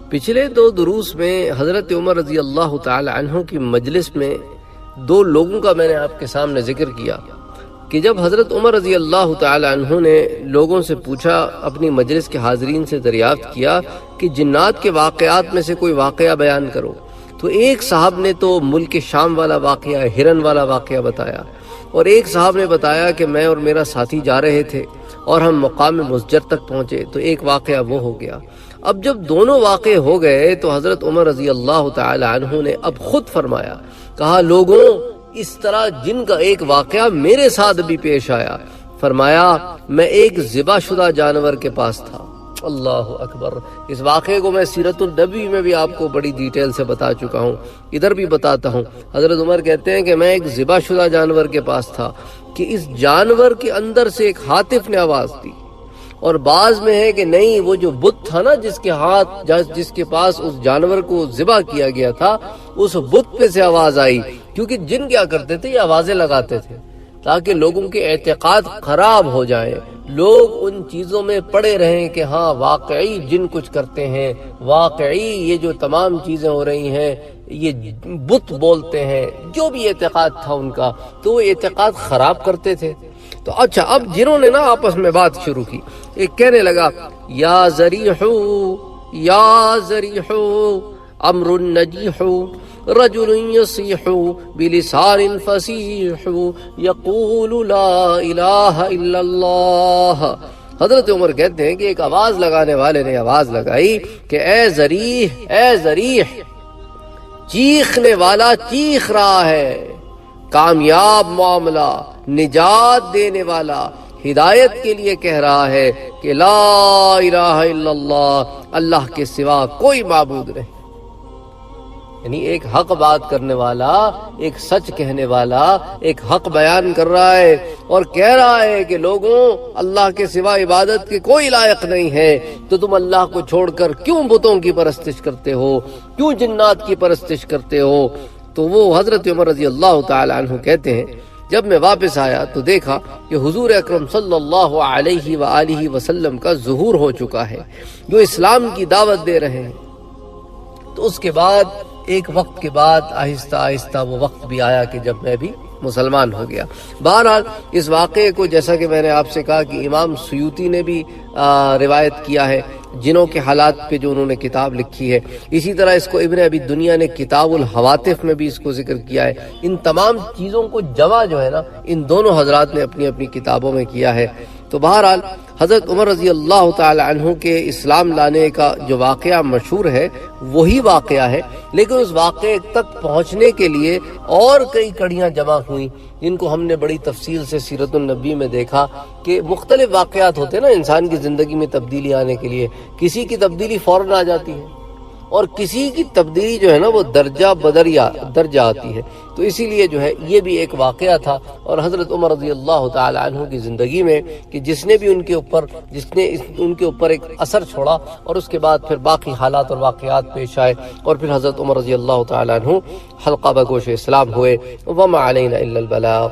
پچھلے 2 دروس میں حضرت عمر رضی اللہ تعالی عنہ کی مجلس میں 2 لوگوں کا میں نے آپ کے سامنے ذکر کیا کہ جب حضرت عمر رضی اللہ تعالی عنہ نے لوگوں سے پوچھا، اپنی مجلس کے حاضرین سے دریافت کیا کہ جنات کے واقعات میں سے کوئی واقعہ بیان کرو، تو ایک صاحب نے تو ملک شام والا واقعہ، ہرن والا واقعہ بتایا، اور ایک صاحب نے بتایا کہ میں اور میرا ساتھی جا رہے تھے اور ہم مقام مسجر تک پہنچے، تو ایک واقعہ وہ ہو گیا۔ اب جب دونوں واقع ہو گئے تو حضرت عمر رضی اللہ تعالی عنہ نے اب خود فرمایا، کہا لوگوں اس طرح جن کا ایک واقعہ میرے ساتھ بھی پیش آیا، فرمایا میں ایک ذبح شدہ جانور کے پاس تھا۔ اللہ اکبر۔ اس واقعے کو میں سیرت النبی میں بھی آپ کو بڑی ڈیٹیل سے بتا چکا ہوں، ادھر بھی بتاتا ہوں۔ حضرت عمر کہتے ہیں کہ میں ایک ذبح شدہ جانور کے پاس تھا کہ اس جانور کے اندر سے ایک ہاتف نے آواز دی، اور بعض میں ہے کہ نہیں، وہ جو بت تھا نا جس کے پاس اس جانور کو ذبح کیا گیا تھا، اس بت پہ سے آواز آئی، کیونکہ جن کیا کرتے تھے، یہ آوازیں لگاتے تھے تاکہ لوگوں کے اعتقاد خراب ہو جائیں، لوگ ان چیزوں میں پڑے رہیں کہ ہاں واقعی جن کچھ کرتے ہیں، واقعی یہ جو تمام چیزیں ہو رہی ہیں یہ بت بولتے ہیں، جو بھی اعتقاد تھا ان کا، تو وہ اعتقاد خراب کرتے تھے۔ تو اچھا، اب جنہوں نے نا آپس میں بات شروع کی، ایک کہنے لگا یا ذریح امر نجیح رجل یصیح بلسان فصیح یقول لا الہ الا اللہ۔ حضرت عمر کہتے ہیں کہ ایک آواز لگانے والے نے آواز لگائی کہ اے ذریح، چیخنے والا چیخ رہا ہے، کامیاب معاملہ، نجات دینے والا، ہدایت کے لیے کہہ رہا ہے کہ لا الہ الا اللہ، اللہ کے سوا کوئی معبود نہیں۔ یعنی ایک حق بات کرنے والا، ایک سچ کہنے والا، ایک حق بیان کر رہا ہے اور کہہ رہا ہے کہ لوگوں، اللہ کے سوا عبادت کے کوئی لائق نہیں ہے، تو تم اللہ کو چھوڑ کر کیوں بتوں کی پرستش کرتے ہو، کیوں جنات کی پرستش کرتے ہو؟ تو وہ حضرت عمر رضی اللہ تعالی عنہ کہتے ہیں جب میں واپس آیا تو دیکھا کہ حضور اکرم صلی اللہ علیہ وآلہ وسلم کا ظہور ہو چکا ہے، جو اسلام کی دعوت دے رہے ہیں۔ تو اس کے بعد ایک وقت کے بعد آہستہ آہستہ وہ وقت بھی آیا کہ جب میں بھی مسلمان ہو گیا۔ بہرحال اس واقعے کو، جیسا کہ میں نے آپ سے کہا کہ امام سیوطی نے بھی روایت کیا ہے جنوں کے حالات پہ جو انہوں نے کتاب لکھی ہے، اسی طرح اس کو ابن ابی دنیا نے کتاب الحواتف میں بھی اس کو ذکر کیا ہے۔ ان تمام چیزوں کو جمع جو ہے نا، ان دونوں حضرات نے اپنی اپنی کتابوں میں کیا ہے۔ تو بہرحال حضرت عمر رضی اللہ تعالی عنہ کے اسلام لانے کا جو واقعہ مشہور ہے وہی واقعہ ہے، لیکن اس واقعے تک پہنچنے کے لیے اور کئی کڑیاں جمع ہوئیں، جن کو ہم نے بڑی تفصیل سے سیرت النبی میں دیکھا کہ مختلف واقعات ہوتے ہیں نا انسان کی زندگی میں تبدیلی آنے کے لیے، کسی کی تبدیلی فوراً آ جاتی ہے اور کسی کی تبدیلی جو ہے نا وہ درجہ آتی ہے۔ تو اسی لیے جو ہے یہ بھی ایک واقعہ تھا، اور حضرت عمر رضی اللہ تعالی عنہ کی زندگی میں کہ جس نے ان کے اوپر ایک اثر چھوڑا، اور اس کے بعد پھر باقی حالات اور واقعات پیش آئے، اور پھر حضرت عمر رضی اللہ تعالی عنہ حلقہ بگوش اسلام ہوئے۔ وما علینا الا البلاغ۔